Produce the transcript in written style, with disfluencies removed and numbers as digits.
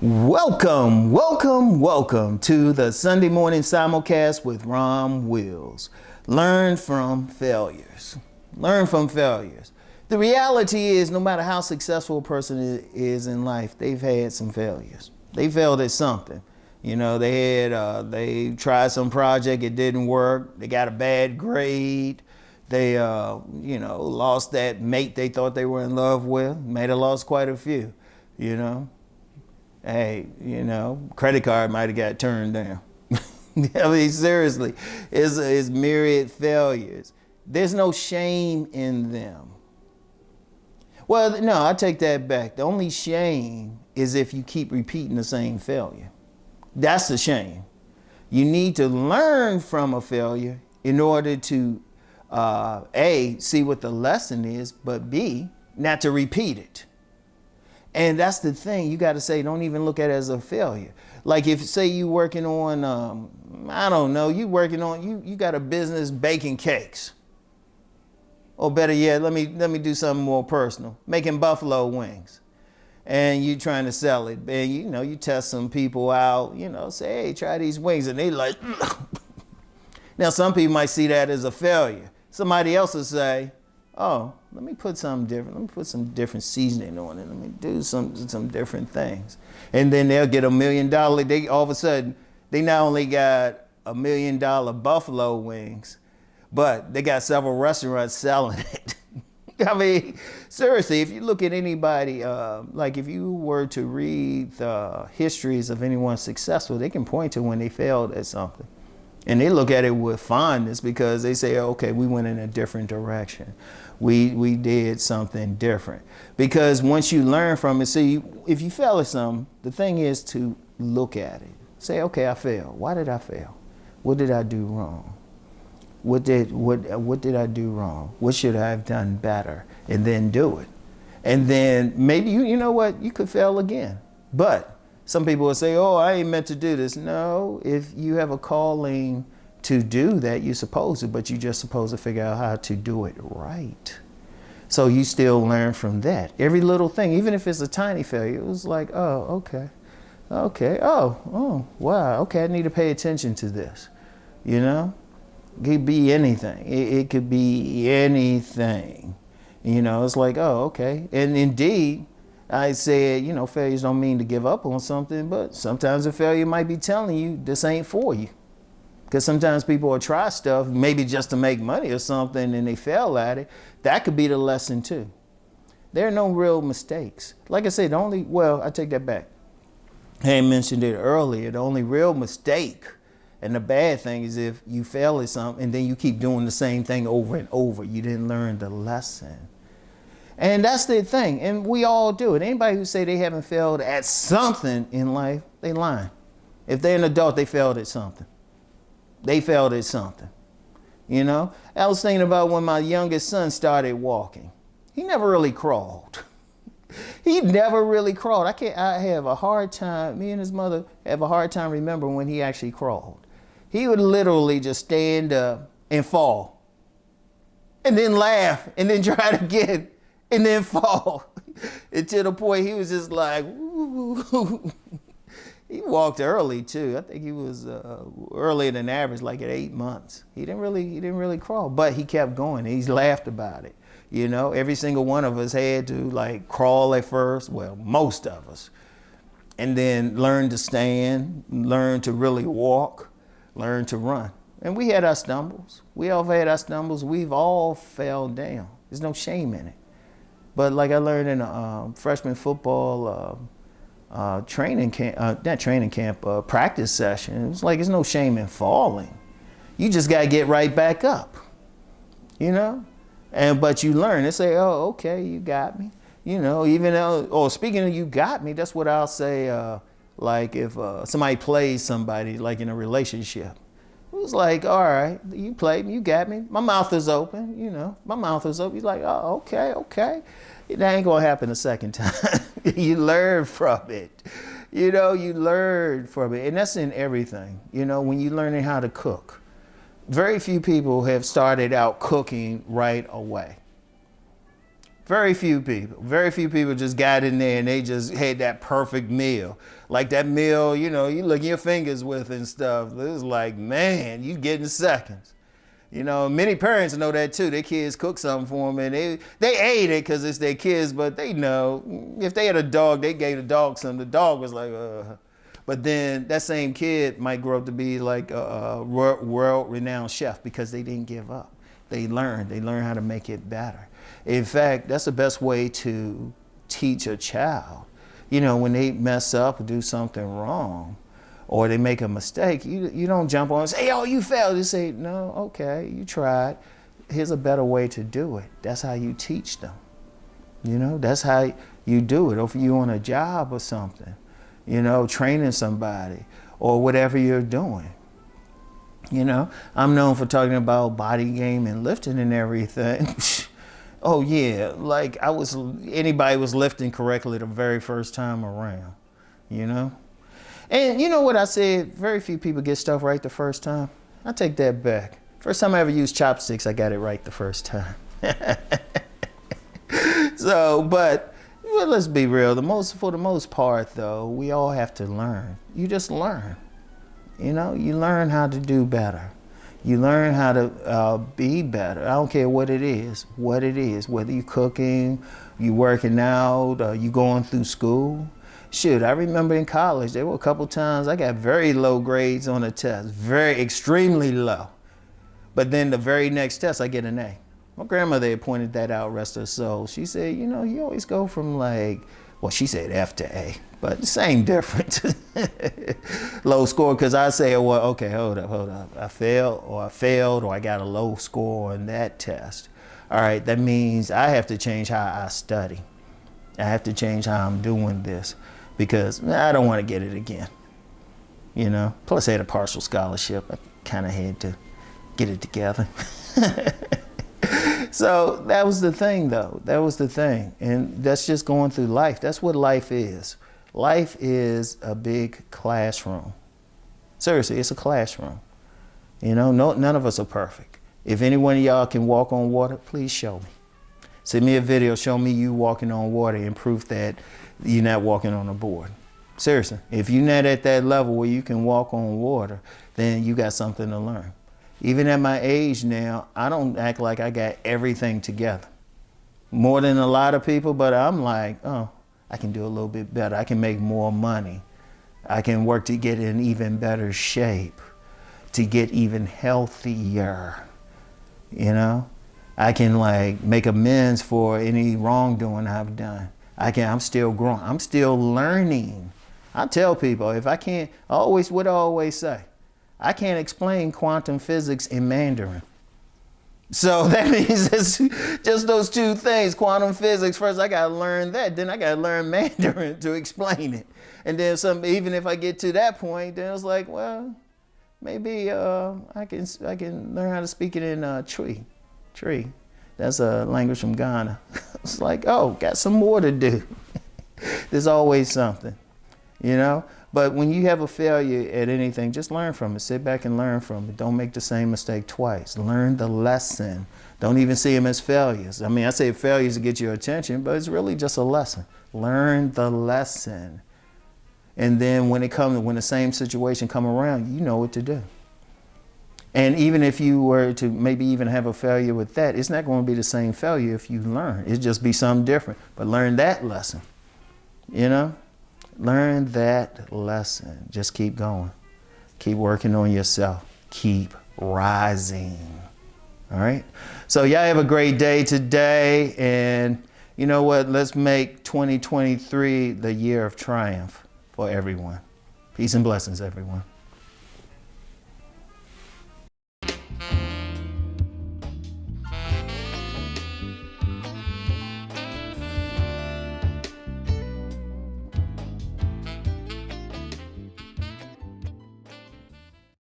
Welcome to the Sunday morning simulcast with Rom Wills. Learn from failures. Learn from failures. The reality is, no matter how successful a person is in life, they've had some failures. They failed at something. You know, they tried some project, it didn't work. They got a bad grade. They, lost that mate they thought they were in love with. May have lost quite a few, Hey, credit card might have got turned down. I mean, seriously, it's myriad failures. There's no shame in them. Well, no, I take that back. The only shame is if you keep repeating the same failure. That's the shame. You need to learn from a failure in order to, A, see what the lesson is, but B, not to repeat it. And that's the thing, you got to say, don't even look at it as a failure. Like if, say you working on, you got a business baking cakes. Or better yet, let me do something more personal, making buffalo wings. And you trying to sell it. And you test some people out, say, hey, try these wings. And they like, now some people might see that as a failure. Somebody else will say, oh, let me put something different. Let me put some different seasoning on it. Let me do some different things. And then they'll get $1 million. They all of a sudden, they not only got $1 million buffalo wings, but they got several restaurants selling it. I mean, seriously, if you look at anybody, like if you were to read the histories of anyone successful, they can point to when they failed at something. And they look at it with fondness because they say, okay, we went in a different direction. We did something different. Because once you learn from it, see, if you fail at something, the thing is to look at it. Say, okay, I failed. Why did I fail? What did I do wrong? What did I do wrong? What should I have done better? And then do it. And then maybe, you know what, you could fail again. But some people will say, oh, I ain't meant to do this. No, if you have a calling to do that, you're supposed to, but you're just supposed to figure out how to do it right. So you still learn from that. Every little thing, even if it's a tiny failure, it was like, oh, okay, oh, wow, okay, I need to pay attention to this, It could be anything. It could be anything. It's like, oh, okay. And indeed, I said, failures don't mean to give up on something, but sometimes a failure might be telling you this ain't for you. Because sometimes people will try stuff, maybe just to make money or something, and they fail at it. That could be the lesson too. There are no real mistakes. Like I said, I take that back. I mentioned it earlier. The only real mistake and the bad thing is if you fail at something and then you keep doing the same thing over and over. You didn't learn the lesson. And that's the thing. And we all do it. Anybody who say they haven't failed at something in life, they lying. If they're an adult, they failed at something. They failed at something. I was thinking about when my youngest son started walking. He never really crawled. He never really crawled. I have a hard time, me and his mother have a hard time remembering when he actually crawled. He would literally just stand up and fall. And then laugh and then try it again and then fall. And to the point he was just like, ooh. He walked early too. I think he was earlier than average, like at 8 months. He didn't really crawl, but he kept going. He's laughed about it. Every single one of us had to crawl at first. Well, most of us. And then learn to stand, learn to really walk, learn to run. And we had our stumbles. We all had our stumbles. We've all fell down. There's no shame in it. But like I learned in a freshman football practice session, it's like there's no shame in falling. You just got to get right back up, but you learn. They say, oh, okay, you got me. Even though, or speaking of you got me, that's what I'll say, like if somebody plays somebody, like in a relationship. It was like, all right, you played me, you got me. My mouth is open, my mouth is open. You're like, oh, okay. That ain't gonna happen a second time. You learn from it. You learn from it. And that's in everything. When you're learning how to cook. Very few people have started out cooking right away. Very few people just got in there and they just had that perfect meal. Like that meal, you know, you look at your fingers with and stuff. It was like, man, you getting seconds. You know, many parents know that too. Their kids cook something for them and they ate it because it's their kids, but they know if they had a dog, they gave the dog something. The dog was like, But then that same kid might grow up to be like a world-renowned chef because they didn't give up. They learned how to make it better. In fact, that's the best way to teach a child. You know, when they mess up or do something wrong, or they make a mistake, you don't jump on and say, oh, you failed. You say, no, okay, you tried. Here's a better way to do it. That's how you teach them. You know, that's how you do it. Or if you're on a job or something, you know, training somebody or whatever you're doing. You know, I'm known for talking about body game and lifting and everything. Oh yeah, like anybody was lifting correctly the very first time around, you know? And you know what I said, very few people get stuff right the first time. I take that back. First time I ever used chopsticks, I got it right the first time. So, but well, let's be real, for the most part though, we all have to learn. You just learn. You know, you learn how to do better. You learn how to be better. I don't care what it is, whether you're cooking, you working out, you going through school. Shoot, I remember in college, there were a couple times I got very low grades on a test, extremely low. But then the very next test, I get an A. My grandmother had pointed that out, rest her soul. She said, you know, you always go from she said F to A, but the same difference. Low score, because I say, well, okay, hold up. I failed, or I got a low score on that test. All right, that means I have to change how I study. I have to change how I'm doing this because I don't want to get it again. You know, plus I had a partial scholarship. I kind of had to get it together. So that was the thing though. That was the thing. And that's just going through life. That's what life is. Life is a big classroom. Seriously, it's a classroom. You know, none of us are perfect. If any one of y'all can walk on water, please show me. Send me a video, show me you walking on water and proof that you're not walking on a board. Seriously, if you're not at that level where you can walk on water, then you got something to learn. Even at my age now, I don't act like I got everything together. More than a lot of people, but I'm like, oh, I can do a little bit better. I can make more money. I can work to get in even better shape, to get even healthier, you know? I can make amends for any wrongdoing I've done. I'm still growing. I'm still learning. I tell people, if I can't, I always say, I can't explain quantum physics in Mandarin. So that means it's just those two things, quantum physics. First, I gotta learn that. Then I gotta learn Mandarin to explain it. And then even if I get to that point, then it's like, well, maybe I can learn how to speak it in Tree. That's a language from Ghana. It's like, oh, got some more to do. There's always something, you know? But when you have a failure at anything, just learn from it. Sit back and learn from it. Don't make the same mistake twice. Learn the lesson. Don't even see them as failures. I mean, I say failures to get your attention, but it's really just a lesson. Learn the lesson. And then when the same situation come around, you know what to do. And even if you were to maybe even have a failure with that, it's not going to be the same failure if you learn. It'll just be something different. But learn that lesson, you know? Learn that lesson. Just keep going. Keep working on yourself. Keep rising. All right? So y'all have a great day today. And you know what? Let's make 2023 the year of triumph for everyone. Peace and blessings, everyone.